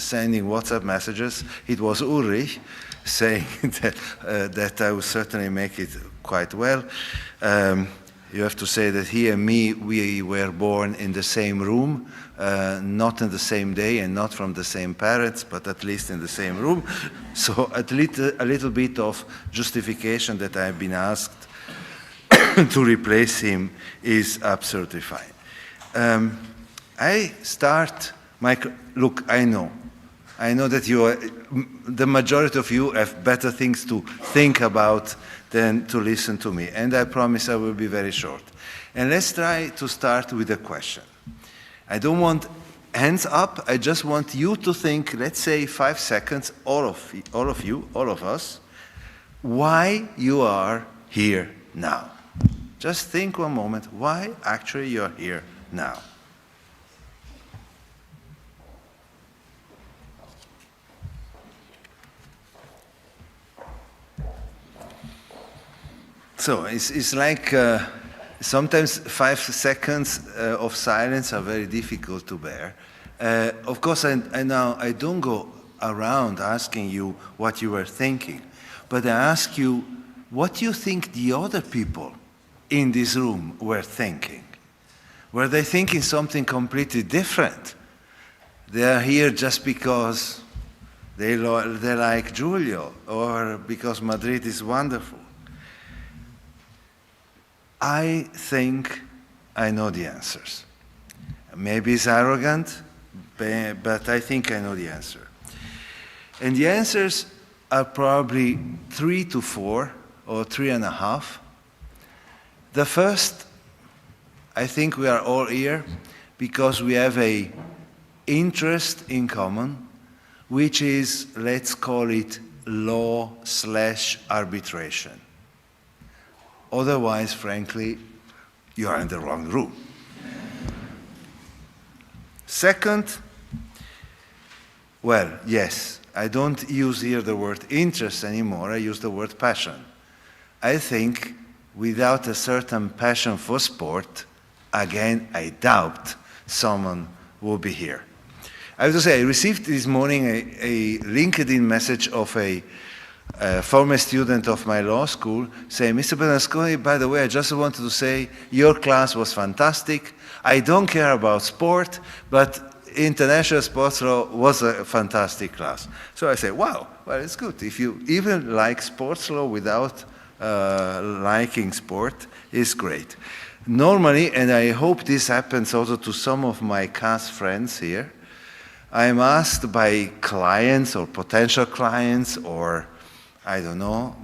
sending WhatsApp messages. It was Ulrich saying that I would certainly make it quite well. You have to say that he and me, we were born in the same room, not in the same day and not from the same parents, but at least in the same room. So a little bit of justification that I've been asked to replace him is absolutely fine. I start look, I know that the majority of you have better things to think about than to listen to me, and I promise I will be very short. And let's try to start with a question. I don't want hands up, I just want you to think, let's say 5 seconds, all of you, all of us, why you are here now. Just think one moment, why actually you're here now. So it's like sometimes 5 seconds of silence are very difficult to bear. Of course, I don't go around asking you what you were thinking, but I ask you what you think the other people in this room were thinking. Were they thinking something completely different? They are here just because they like Giulio or because Madrid is wonderful. I think I know the answers. Maybe it's arrogant, but I think I know the answer. And the answers are probably 3 to 4 or 3.5. The first, I think we are all here because we have an interest in common, which is, let's call it law/arbitration. Otherwise, frankly, you are in the wrong room. Second, well, yes, I don't use here the word interest anymore, I use the word passion. I think without a certain passion for sport, again, I doubt someone will be here. I have to say, I received this morning a LinkedIn message of a former student of my law school saying, Mr. Bernasconi, by the way, I just wanted to say your class was fantastic. I don't care about sport, but international sports law was a fantastic class. So I say, wow, well, it's good. If you even like sports law without liking sport, it's great. Normally, and I hope this happens also to some of my CAS friends here, I'm asked by clients or potential clients or I don't know,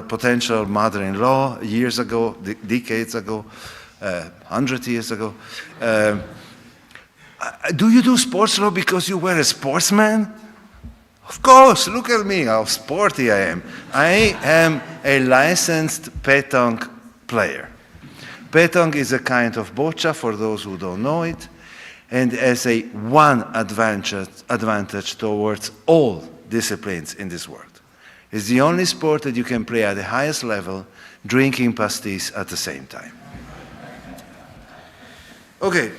potential mother-in-law years ago, decades ago, 100 years ago. Do you do sports law because you were a sportsman? Of course, look at me, how sporty I am. I am a licensed pétanque player. Pétanque is a kind of boccia, for those who don't know it, and has a one advantage towards all disciplines in this world. It's the only sport that you can play at the highest level, drinking pastis at the same time. Okay,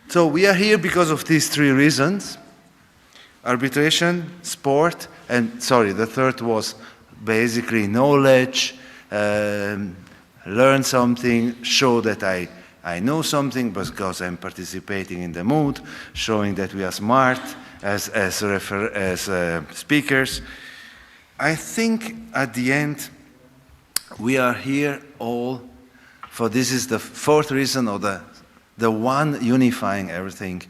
so we are here because of these 3 reasons. Arbitration, sport, and sorry, the third was basically knowledge, learn something, show that I know something because I'm participating in the mood, showing that we are smart as speakers. I think at the end we are here all for this is the 4th reason or the one unifying everything,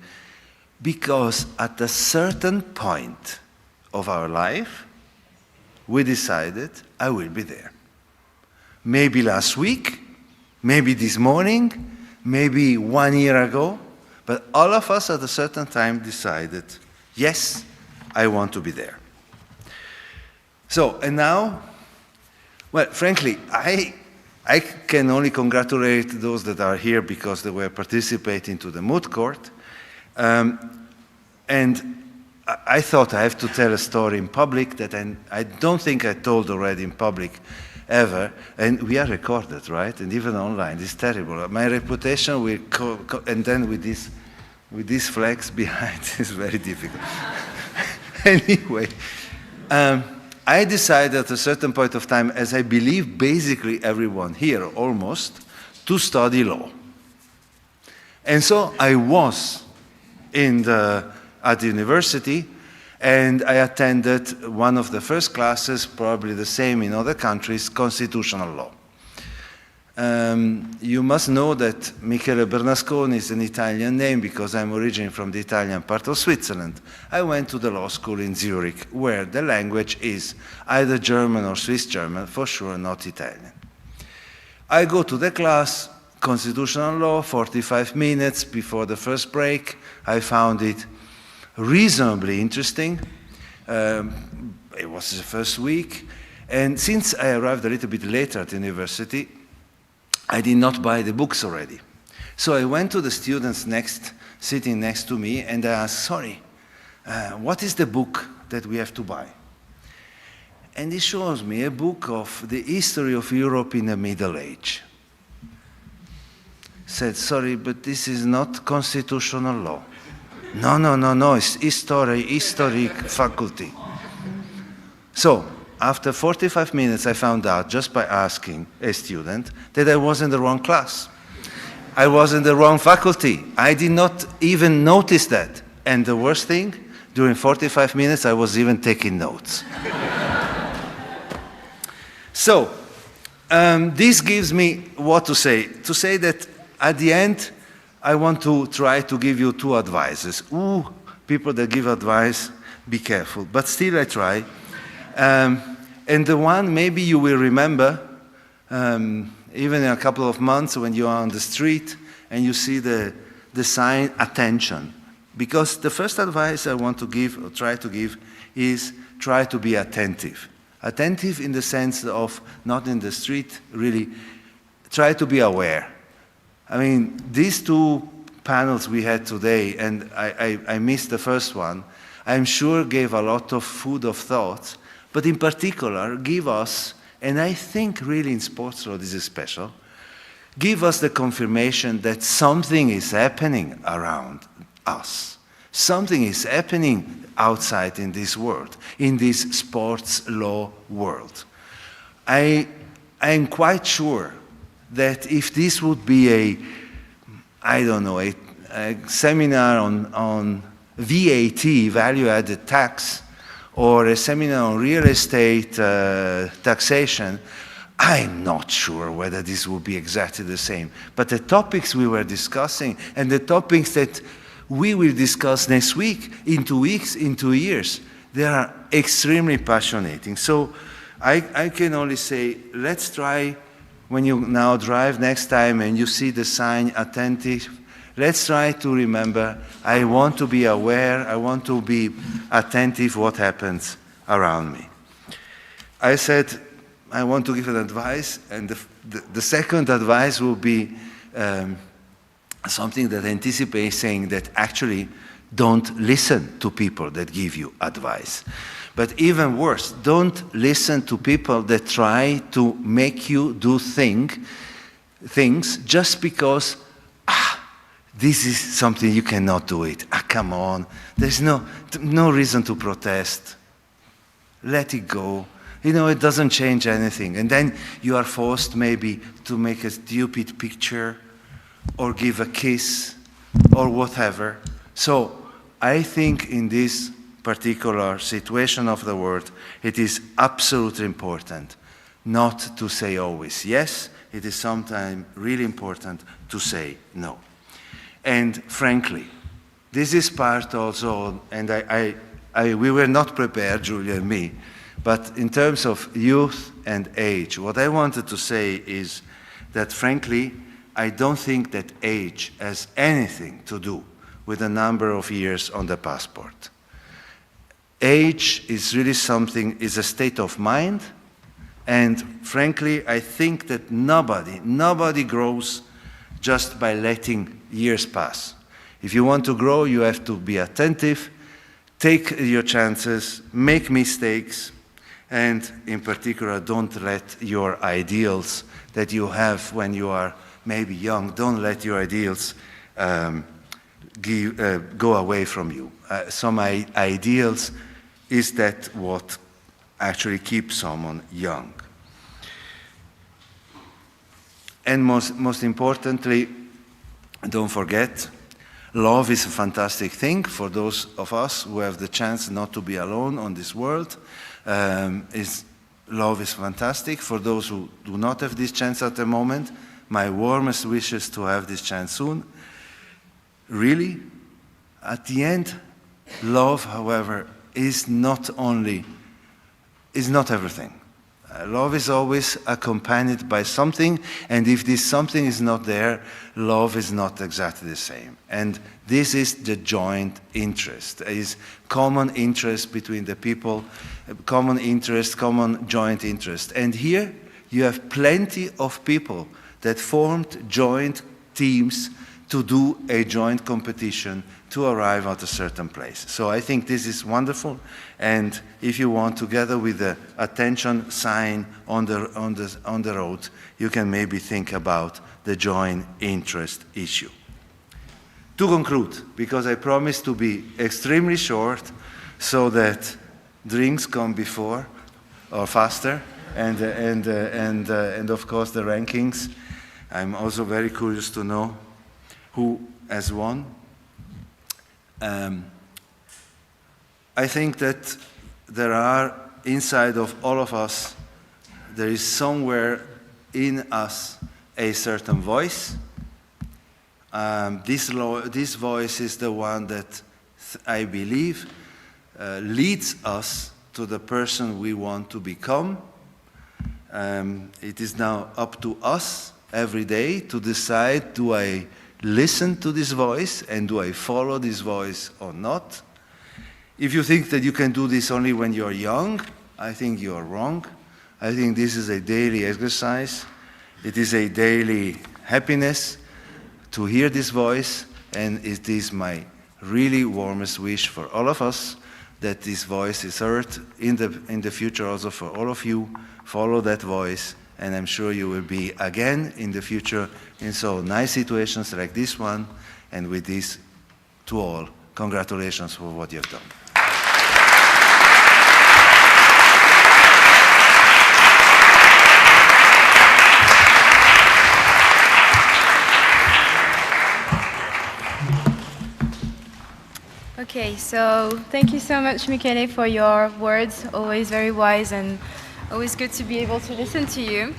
because at a certain point of our life we decided I will be there. Maybe last week, maybe this morning, maybe 1 year ago, but all of us at a certain time decided, yes, I want to be there. So, and now, well, frankly, I can only congratulate those that are here because they were participating to the moot court. And I thought I have to tell a story in public that I don't think I told already in public ever. And we are recorded, right? And even online, it's terrible. My reputation will, and then with these flags behind is very difficult. Anyway, I decided at a certain point of time, as I believe basically everyone here almost, to study law. And so I was at the university, and I attended one of the first classes, probably the same in other countries, constitutional law. You must know that Michele Bernasconi is an Italian name because I'm originally from the Italian part of Switzerland. I went to the law school in Zurich, where the language is either German or Swiss German, for sure not Italian. I go to the class, constitutional law, 45 minutes before the first break. I found it reasonably interesting. It was the first week. And since I arrived a little bit later at university, I did not buy the books already. So I went to the students sitting next to me, and I asked, sorry, what is the book that we have to buy? And he shows me a book of the history of Europe in the Middle Age. Said, sorry, but this is not constitutional law. No, it's history faculty. So, after 45 minutes, I found out, just by asking a student, that I was in the wrong class. I was in the wrong faculty. I did not even notice that. And the worst thing, during 45 minutes, I was even taking notes. So, this gives me what to say. To say that at the end, I want to try to give you two advices. People that give advice, be careful. But still I try. And the one maybe you will remember, even in a couple of months when you are on the street and you see the sign, attention. Because the first advice I want to give, or try to give, is try to be attentive. Attentive in the sense of not in the street, really, try to be aware. I mean, these two panels we had today, and I missed the first one, I'm sure gave a lot of food of thought, but in particular give us, and I think really in sports law this is special, give us the confirmation that something is happening around us. Something is happening outside in this world, in this sports law world. I am quite sure that if this would be a seminar on VAT, value-added tax, or a seminar on real estate taxation, I'm not sure whether this will be exactly the same. But the topics we were discussing and the topics that we will discuss next week, in 2 weeks, in 2 years, they are extremely passionate. So I can only say, let's try, when you now drive next time and you see the sign attentive, let's try to remember, I want to be aware, I want to be attentive what happens around me. I said, I want to give an advice, and the second advice will be something that anticipates saying that actually don't listen to people that give you advice. But even worse, don't listen to people that try to make you do things just because, this is something you cannot do it. Come on, there's no reason to protest. Let it go. You know, it doesn't change anything. And then you are forced maybe to make a stupid picture or give a kiss or whatever. So I think in this particular situation of the world, it is absolutely important not to say always yes. It is sometimes really important to say no. And frankly, this is part also, and we were not prepared, Julia and me, but in terms of youth and age, what I wanted to say is that frankly, I don't think that age has anything to do with the number of years on the passport. Age is really something, is a state of mind, and frankly, I think that nobody grows just by letting years pass. If you want to grow, you have to be attentive, take your chances, make mistakes, and in particular, don't let your ideals that you have when you are maybe young, don't let your ideals go away from you. Some ideals is that what actually keeps someone young. And most importantly, don't forget, love is a fantastic thing for those of us who have the chance not to be alone on this world. Love is fantastic. For those who do not have this chance at the moment, my warmest wishes to have this chance soon. Really, at the end, love, however, is not everything. Love is always accompanied by something, and if this something is not there, love is not exactly the same. And this is the joint interest. It is common interest between the people, common interest, common joint interest. And here you have plenty of people that formed joint teams to do a joint competition to arrive at a certain place. So I think this is wonderful, and if you want, together with the attention sign on the road, you can maybe think about the joint interest issue. To conclude, because I promised to be extremely short so that drinks come before or faster, and of course the rankings. I'm also very curious to know who has won. I think that there are, inside of all of us, there is somewhere in us a certain voice. This voice is the one that I believe leads us to the person we want to become. It is now up to us every day to decide, do I listen to this voice and do I follow this voice or not? If you think that you can do this only when you're young, I think you're wrong. I think this is a daily exercise. It is a daily happiness to hear this voice, and it is my really warmest wish for all of us that this voice is heard in the future also for all of you. Follow that voice, and I'm sure you will be again in the future in so nice situations like this one. And with this, to all, congratulations for what you've done. Okay, so thank you so much, Michele, for your words, always very wise and always good to be able to listen to you.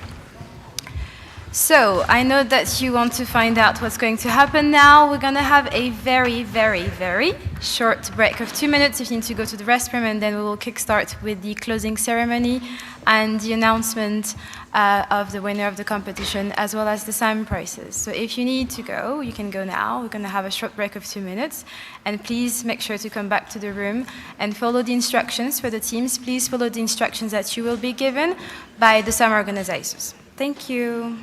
So I know that you want to find out what's going to happen now. We're going to have a very, very, very short break of 2 minutes if you need to go to the restroom, and then we will kickstart with the closing ceremony and the announcement of the winner of the competition, as well as the sign prices. So if you need to go, you can go now. We're going to have a short break of 2 minutes. And please make sure to come back to the room and follow the instructions for the teams. Please follow the instructions that you will be given by the summer organizers. Thank you.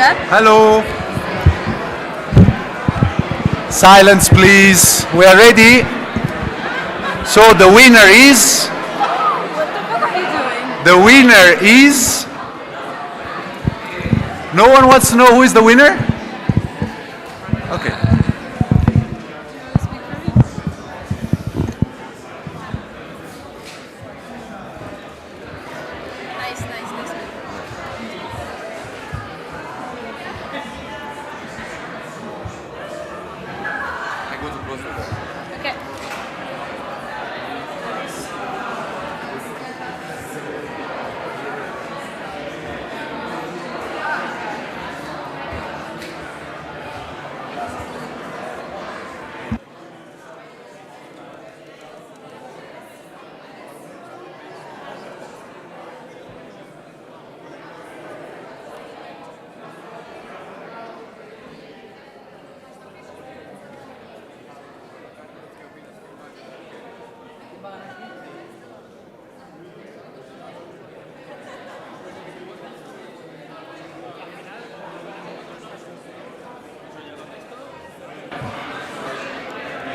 done? Hello. Silence, please. We are ready. So the winner is... What the fuck are you doing? The winner is... No one wants to know who is the winner? Okay. Nice, nice, nice. Okay.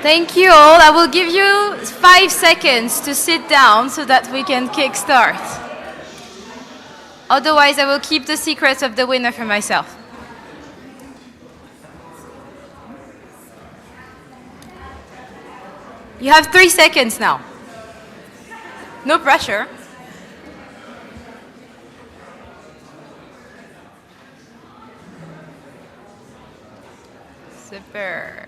Thank you all. I will give you 5 seconds to sit down so that we can kickstart. Otherwise, I will keep the secrets of the winner for myself. You have 3 seconds now. No pressure. Super.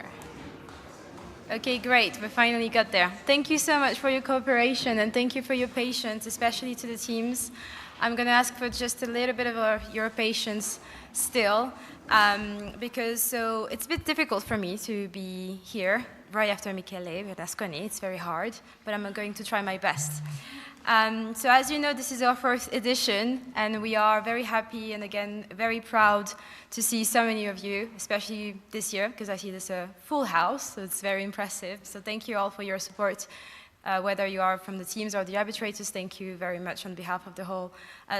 Okay, great. We finally got there. Thank you so much for your cooperation and thank you for your patience, especially to the teams. I'm going to ask for just a little bit of your patience still, because it's a bit difficult for me to be here right after Michele Berlusconi. It's very hard, but I'm going to try my best. So as you know, this is our first edition, and we are very happy and again very proud to see so many of you, especially this year, because I see this a full house, so it's very impressive. So thank you all for your support, whether you are from the teams or the arbitrators. Thank you very much on behalf of the whole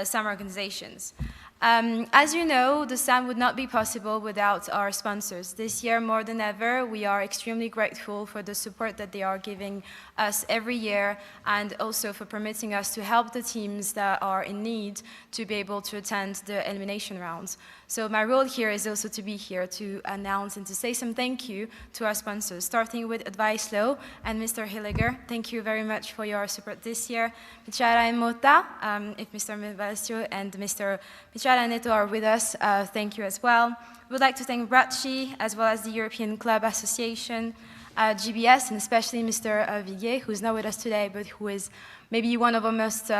SAM organizations. As you know, the SAM would not be possible without our sponsors. This year, more than ever, we are extremely grateful for the support that they are giving us every year and also for permitting us to help the teams that are in need to be able to attend the elimination rounds. So my role here is also to be here to announce and to say some thank you to our sponsors, starting with Advice Law and Mr. Hilliger. Thank you very much for your support this year. Pichara and Mota, if Mr. Valestio and Mr. Pichara Neto are with us, thank you as well. We would like to thank Bracci, as well as the European Club Association, GBS, and especially Mr. Viguier, who is not with us today, but who is maybe one of our most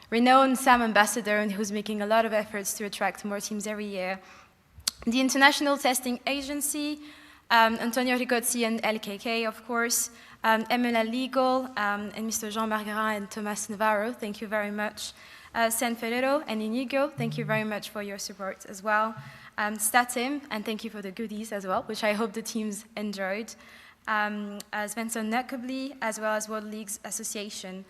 renowned SAM ambassador and who's making a lot of efforts to attract more teams every year. The International Testing Agency, Antonio Rigozzi and LKK, of course, MLA Legal, and Mr. Jean Margarin and Thomas Navarro, thank you very much. San Ferrero and Inigo, thank you very much for your support as well. Statim, and thank you for the goodies as well, which I hope the teams enjoyed. Svensson Nöckebli, as well as World Leagues Association.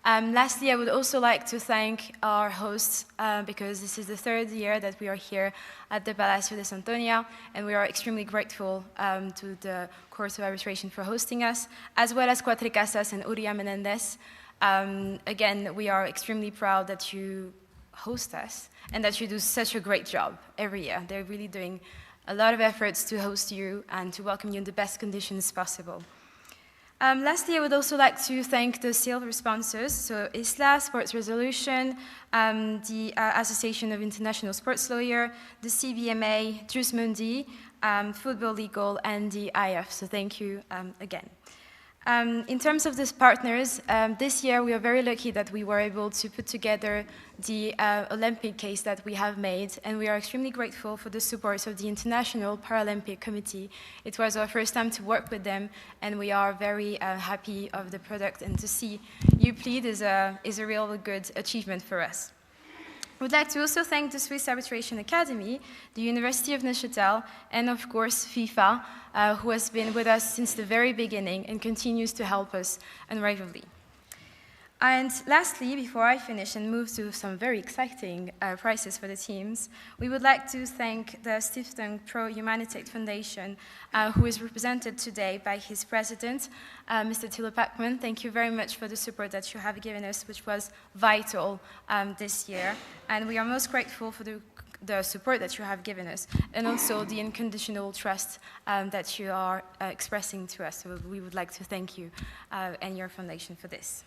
Lastly, I would also like to thank our hosts, because this is the 3rd year that we are here at the Palacio de Santonia, and we are extremely grateful to the Court of Arbitration for hosting us, as well as Cuatro Casas and Uria Menendez. Again, we are extremely proud that you host us and that you do such a great job every year. They're really doing a lot of efforts to host you and to welcome you in the best conditions possible. Lastly, I would also like to thank the silver sponsors, so ISLA, Sports Resolution, the Association of International Sports Lawyers, the CBMA, Jus Mundi, Football Legal, and the IF, so thank you again. In terms of these partners, this year we are very lucky that we were able to put together the Olympic case that we have made, and we are extremely grateful for the support of the International Paralympic Committee. It was our first time to work with them, and we are very happy of the product, and to see you plead is a real good achievement for us. I would like to also thank the Swiss Arbitration Academy, the University of Neuchâtel, and of course FIFA, who has been with us since the very beginning and continues to help us unrivalably. And lastly, before I finish and move to some very exciting prizes for the teams, we would like to thank the Stiftung Pro Humanität Foundation, who is represented today by his president, Mr. Thilo Packman. Thank you very much for the support that you have given us, which was vital this year. And we are most grateful for the support that you have given us, and also the unconditional trust that you are expressing to us. So we would like to thank you and your foundation for this.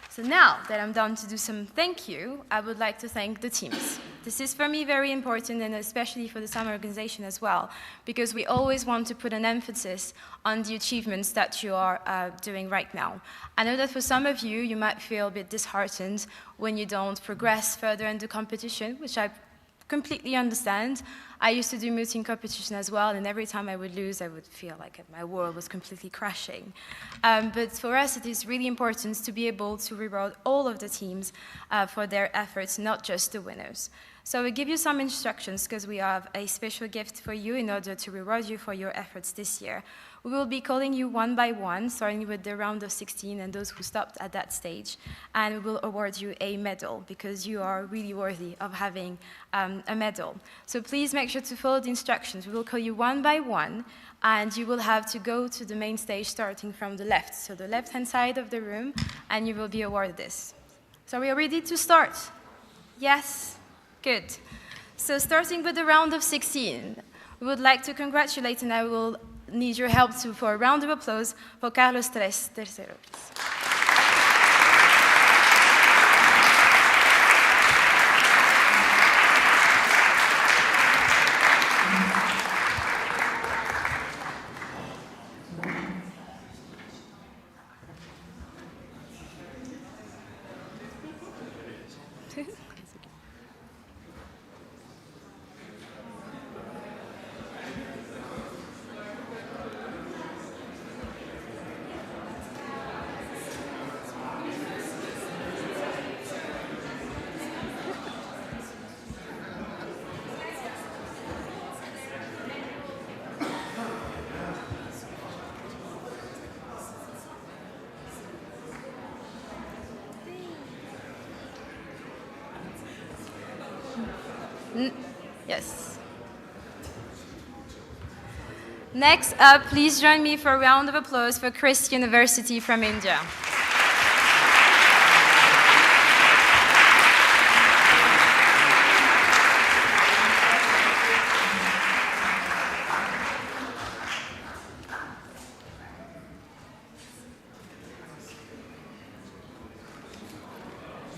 So now that I'm done to do some thank you, I would like to thank the teams. This is for me very important, and especially for the summer organization as well, because we always want to put an emphasis on the achievements that you are doing right now. I know that for some of you, you might feel a bit disheartened when you don't progress further in the competition, which I completely understand. I used to do mooting competition as well, and every time I would lose, I would feel like my world was completely crashing. But for us, it is really important to be able to reward all of the teams for their efforts, not just the winners. So we give you some instructions because we have a special gift for you in order to reward you for your efforts this year. We will be calling you one by one, starting with the round of 16 and those who stopped at that stage. And we will award you a medal because you are really worthy of having a medal. So please make sure to follow the instructions. We will call you one by one, and you will have to go to the main stage starting from the left, so the left-hand side of the room, and you will be awarded this. So we are ready to start? Yes? Good. So starting with the round of 16, we would like to congratulate, and I will need your help for a round of applause for Carlos Tres Tercero. Yes. Next up, please join me for a round of applause for Christ University from India.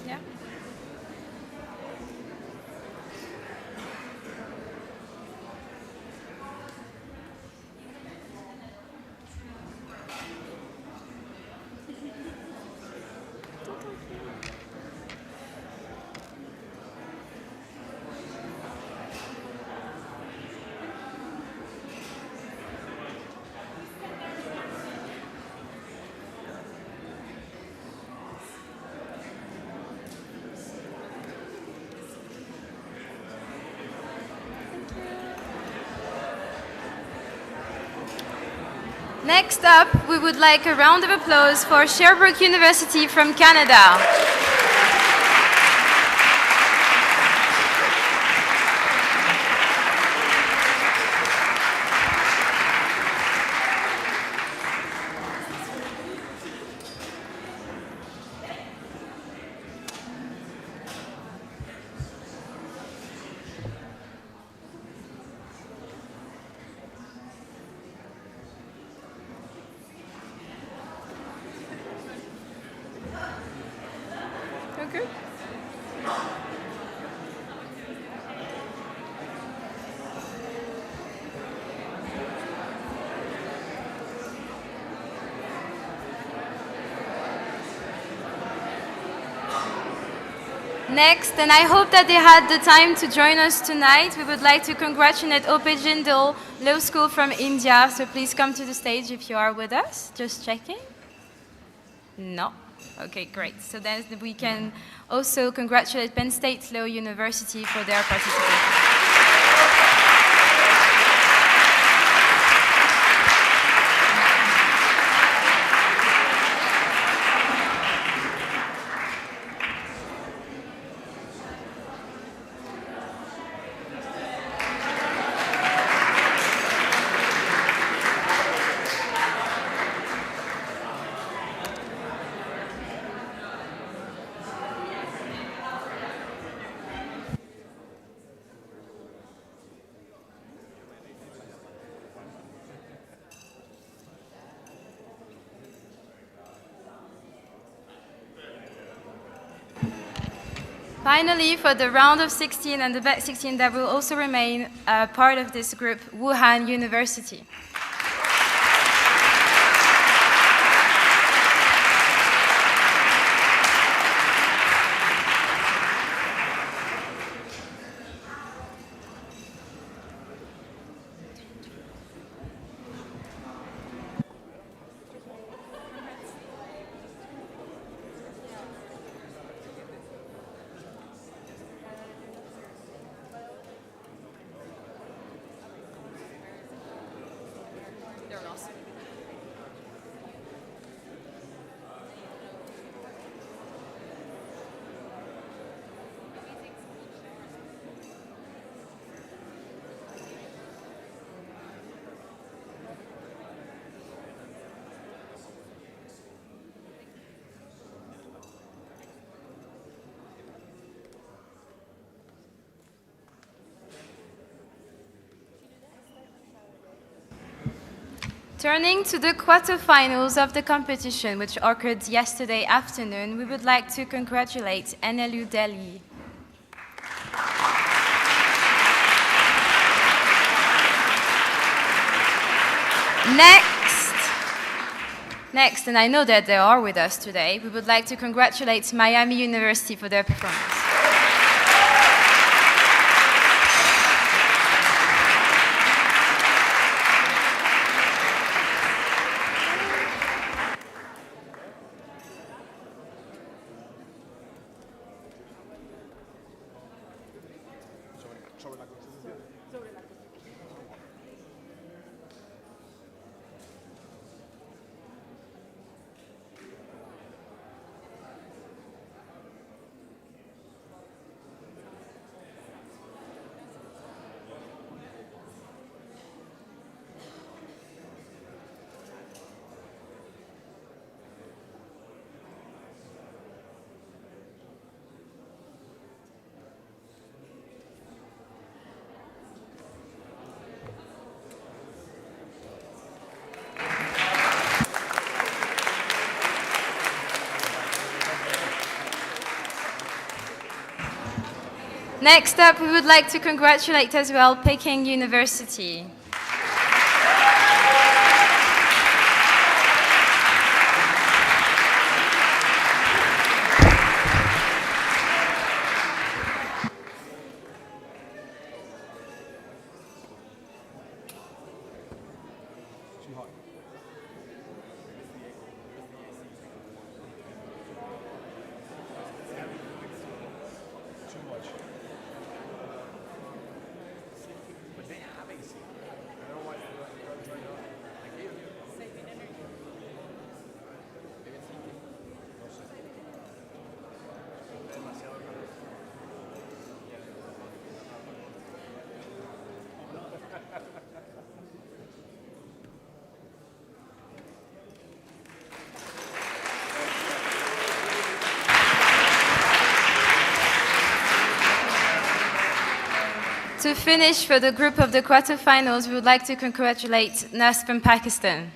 Yeah. Next up, we would like a round of applause for Sherbrooke University from Canada. Okay. Next, and I hope that they had the time to join us tonight, we would like to congratulate OP Jindal Law School from India. So please come to the stage if you are with us. Just checking. No. Okay, great. So then we can also congratulate Penn State Law University for their participation. Finally, for the round of 16 and the back 16 that will also remain part of this group, Wuhan University. Turning to the quarterfinals of the competition, which occurred yesterday afternoon, we would like to congratulate NLU Delhi. Next, and I know that they are with us today, we would like to congratulate Miami University for their performance. Next up, we would like to congratulate as well Peking University. To finish, for the group of the quarterfinals, we would like to congratulate Nas from Pakistan.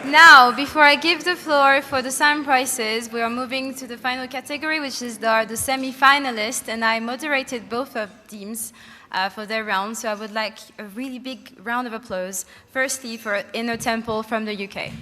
Now, before I give the floor for the SAM prizes, we are moving to the final category, which is the semi-finalist, and I moderated both of teams for their round, so I would like a really big round of applause, firstly for Inner Temple from the UK.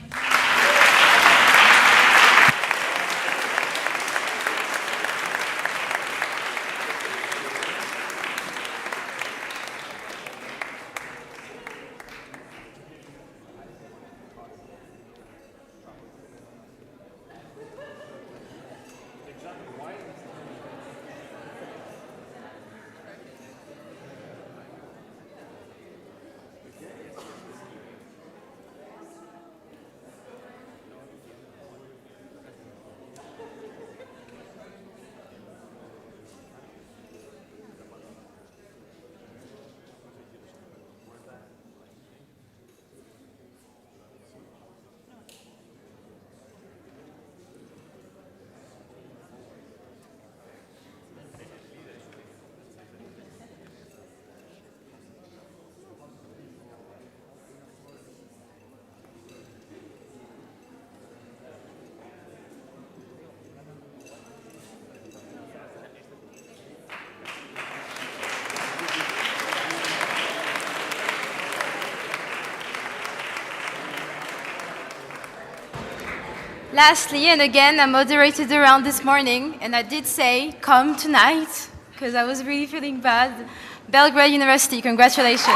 Lastly, and again, I moderated the round this morning, and I did say, come tonight, because I was really feeling bad. Belgrade University, congratulations.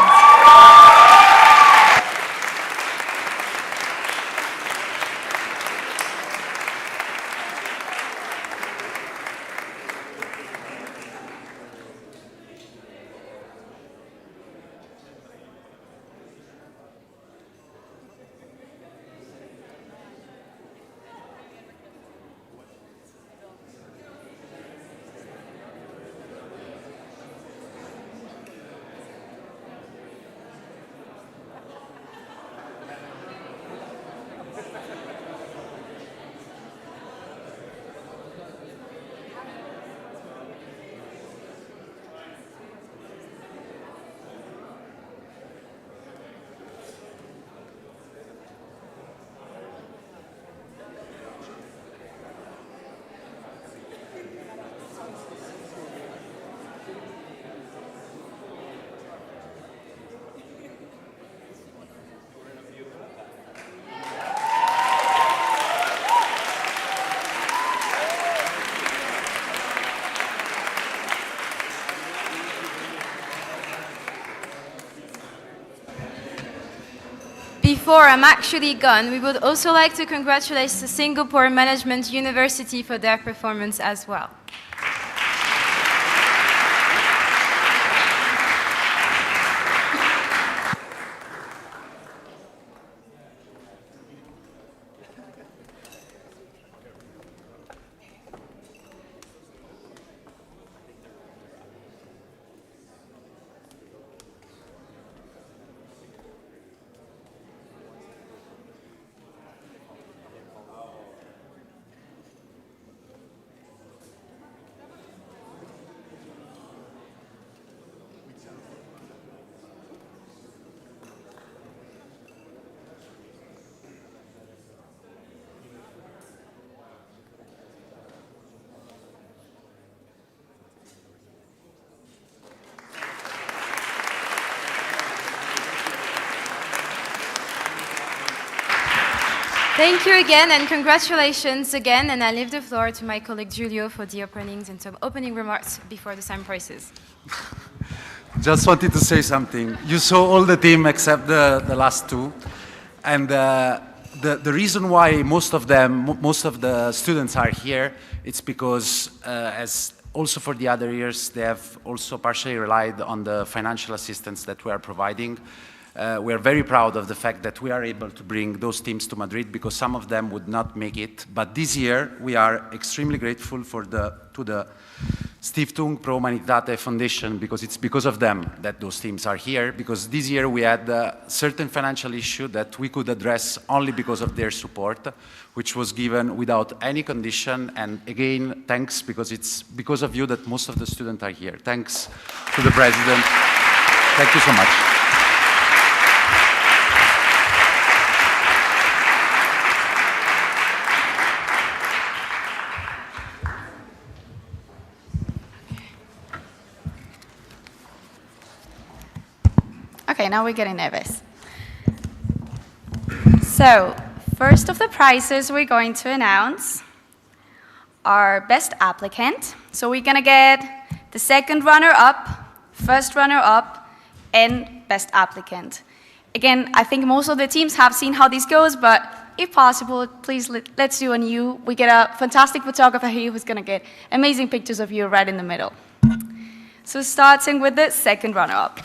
Before I'm actually gone, we would also like to congratulate the Singapore Management University for their performance as well. Thank you again, and congratulations again, and I leave the floor to my colleague Giulio for the openings and some opening remarks before the SAM prizes. Just wanted to say something. You saw all the team except the last two, and the reason why most of the students are here, it's because as also for the other years, they have also partially relied on the financial assistance that we are providing. We are very proud of the fact that we are able to bring those teams to Madrid because some of them would not make it. But this year, we are extremely grateful to the Stiftung Pro Humanitate Foundation because it's because of them that those teams are here. Because this year we had a certain financial issue that we could address only because of their support, which was given without any condition. And again, thanks, because it's because of you that most of the students are here. Thanks to the President. Thank you so much. Okay, now we're getting nervous. So, first of the prizes we're going to announce are best applicant. So we're gonna get the second runner-up, first runner-up, and best applicant. Again, I think most of the teams have seen how this goes, but if possible, please let's do a new. We get a fantastic photographer here who's gonna get amazing pictures of you right in the middle. So starting with the second runner-up.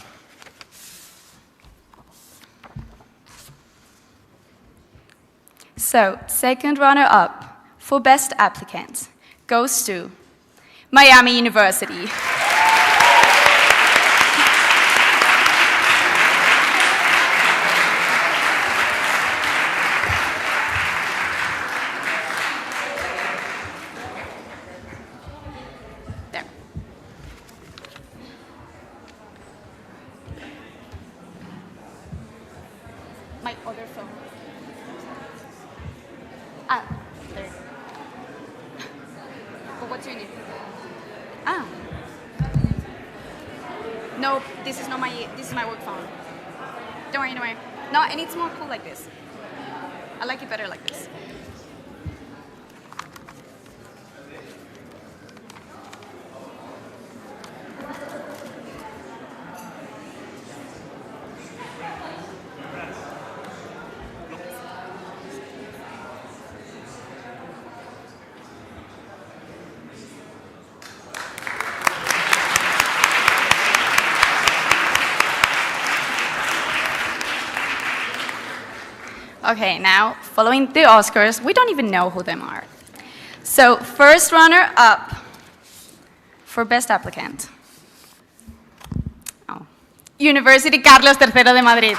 So, second runner-up for best applicant goes to Miami University. There. My other phone. Ah, there. But what's your name? Ah. No, this is my work phone. Don't worry, don't worry. No, and it's more cool like this. I like it better like this. Okay, now, following the Oscars, we don't even know who them are. So, first runner-up for best applicant. Oh. University Carlos III de Madrid.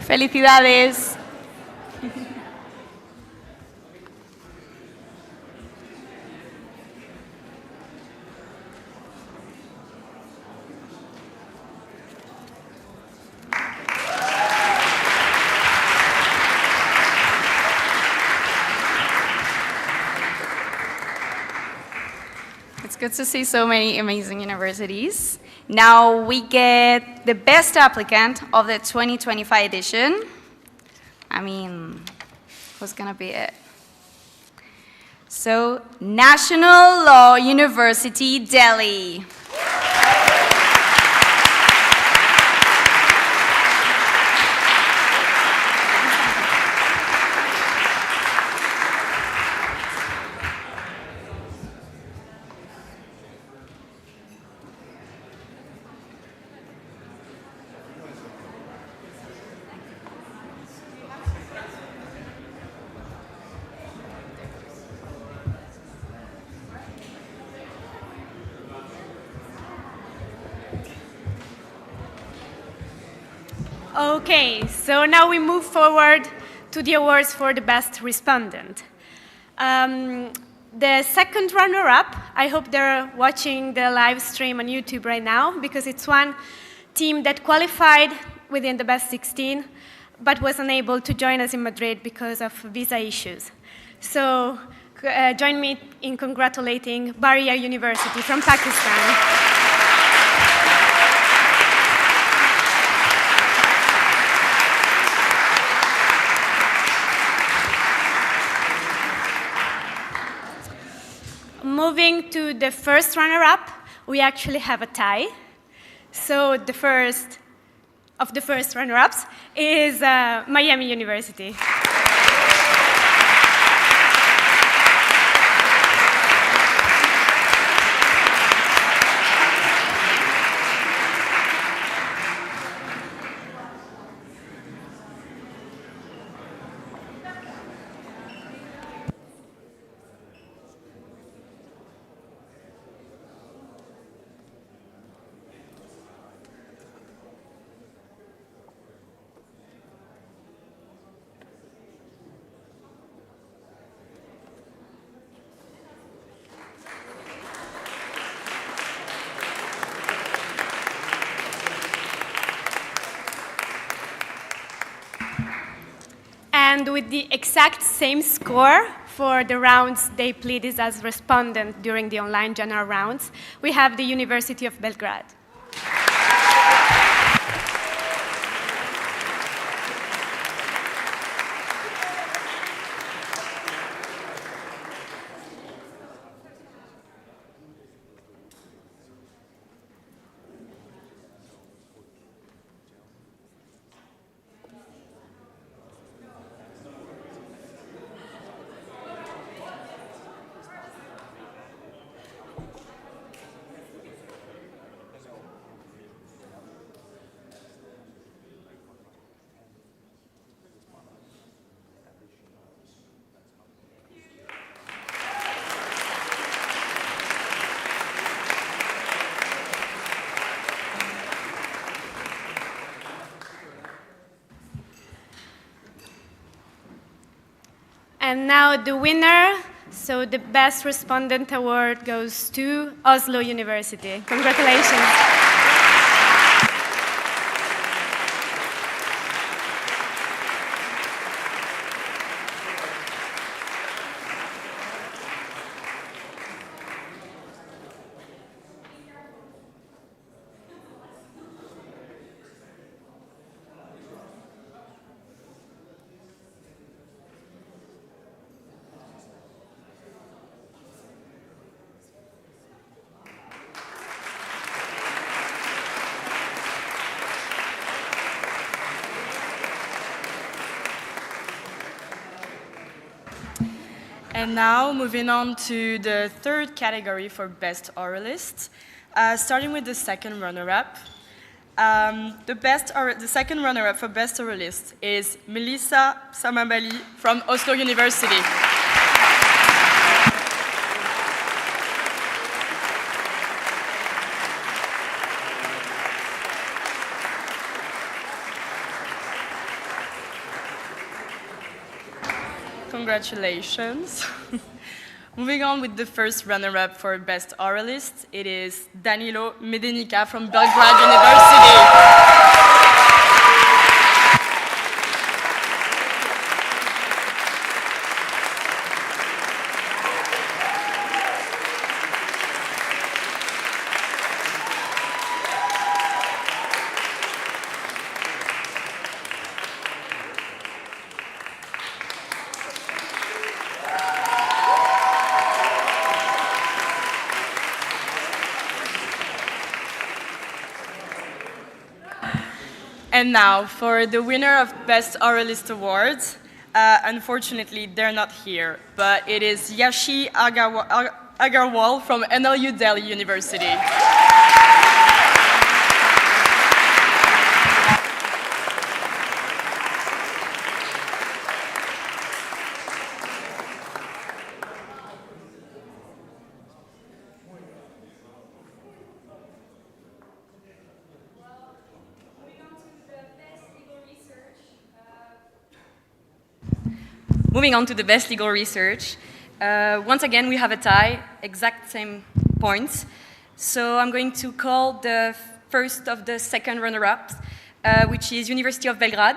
¡Felicidades! It's good to see so many amazing universities. Now we get the best applicant of the 2025 edition. I mean, who's gonna be it? So, National Law University, Delhi. Okay, so now we move forward to the awards for the best respondent. The second runner-up, I hope they're watching the live stream on YouTube right now, because it's one team that qualified within the best 16, but was unable to join us in Madrid because of visa issues. So join me in congratulating Bahria University from Pakistan. Moving to the first runner-up, we actually have a tie. So the first of the first runner-ups is Miami University. And with the exact same score for the rounds they pleaded as respondent during the online general rounds, we have the University of Belgrade. And now the winner, so the best respondent award goes to Oslo University. Congratulations. And now, moving on to the third category for Best Oralist, starting with the second runner-up. The second runner-up for Best Oralist is Melissa Samabali from Oslo University. Congratulations. Moving on with the first runner-up for Best Oralist, it is Danilo Medenica from Belgrade University. And now, for the winner of Best Oralist Awards, unfortunately, they're not here, but it is Yashi Agarwal from NLU Delhi University. Moving on to the best legal research. Once again, we have a tie, exact same points. So I'm going to call the first of the second runner-ups, which is University of Belgrade.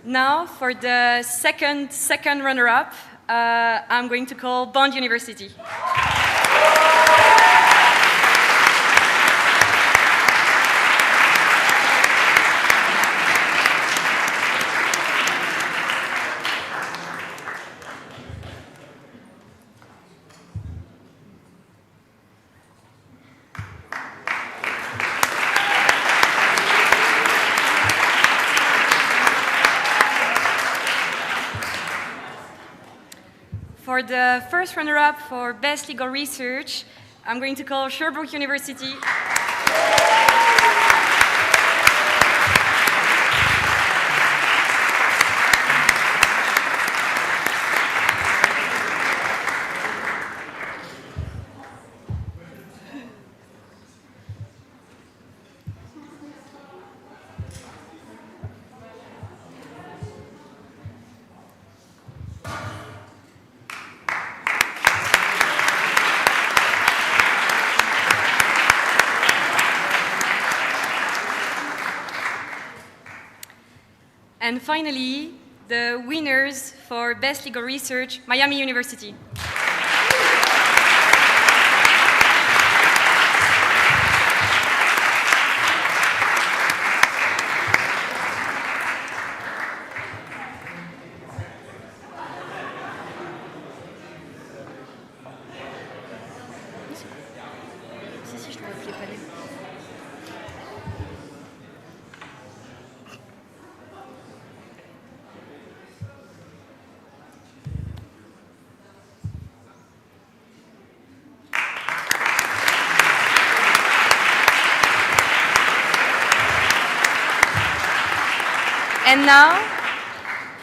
Now, for the second runner-up, I'm going to call Bond University. for the first runner-up for Best Legal Research, I'm going to call Sherbrooke University. And finally, the winners for Best Legal Research, Miami University. And now,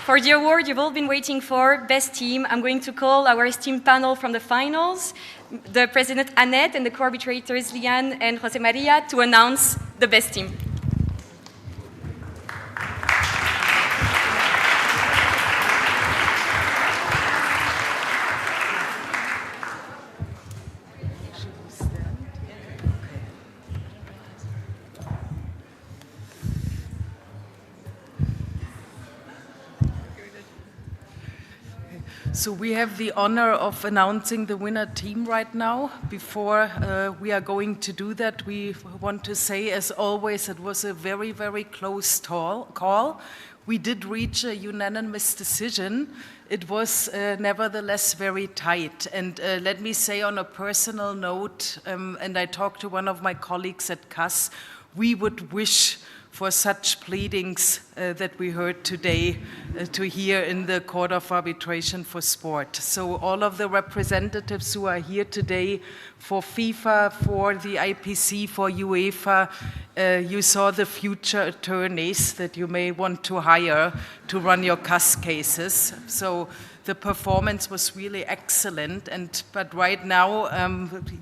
for the award you've all been waiting for, Best Team, I'm going to call our esteemed panel from the finals, the President Annette and the co-arbitrators Liane and Jose Maria, to announce the Best Team. So we have the honor of announcing the winner team right now. Before we are going to do that, we want to say, as always, it was a very, very close call. We did reach a unanimous decision. It was nevertheless very tight. And let me say on a personal note, and I talked to one of my colleagues at CAS, we would wish for such pleadings that we heard today to hear in the Court of Arbitration for Sport. So all of the representatives who are here today for FIFA, for the IPC, for UEFA, you saw the future attorneys that you may want to hire to run your CAS cases. So the performance was really excellent. But right now,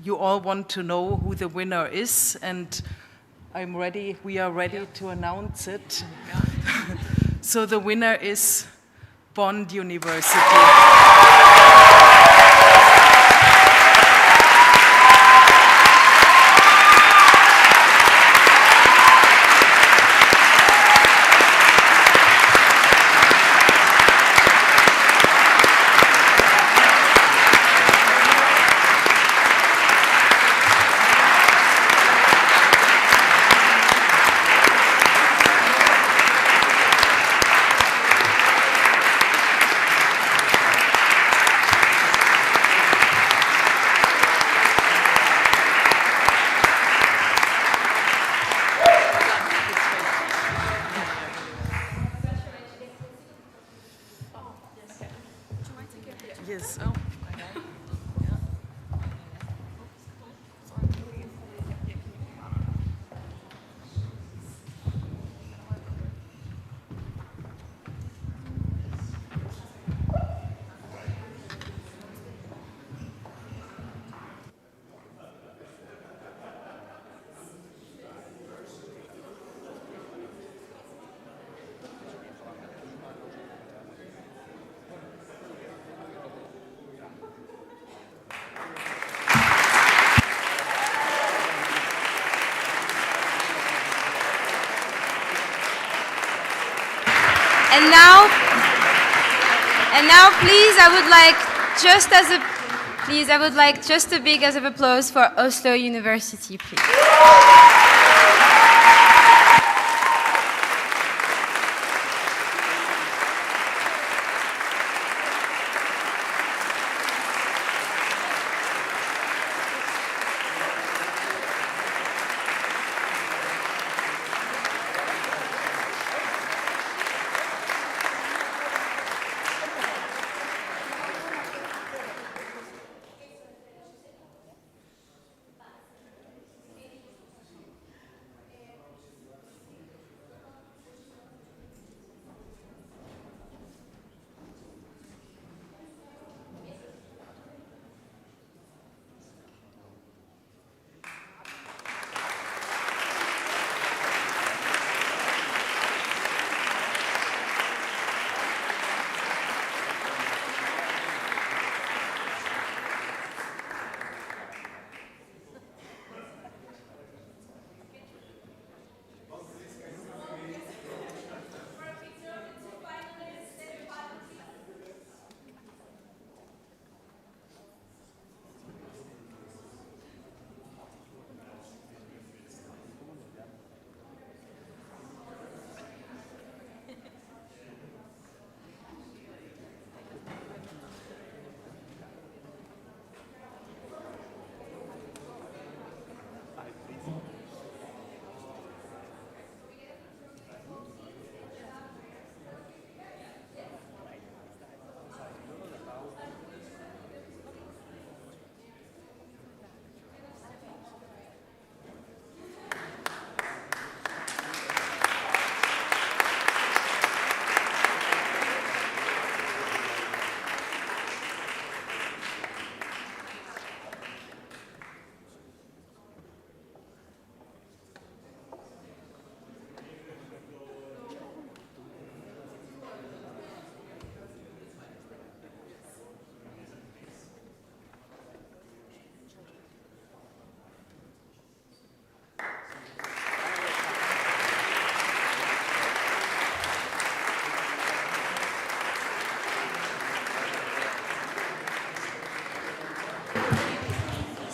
you all want to know who the winner is, and I'm ready, we are ready to announce it. So the winner is Bond University. Yes. Oh. And now, please, I would like just a big of applause for Oslo University, please.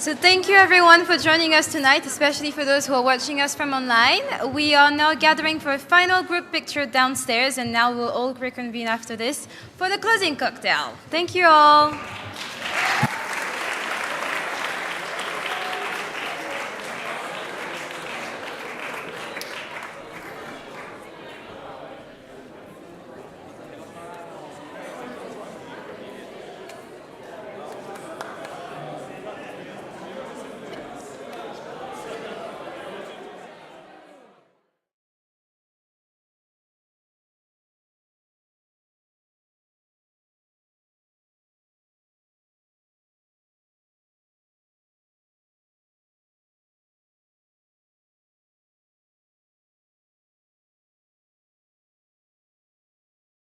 So thank you everyone for joining us tonight, especially for those who are watching us from online. We are now gathering for a final group picture downstairs, and now we'll all reconvene after this for the closing cocktail. Thank you all.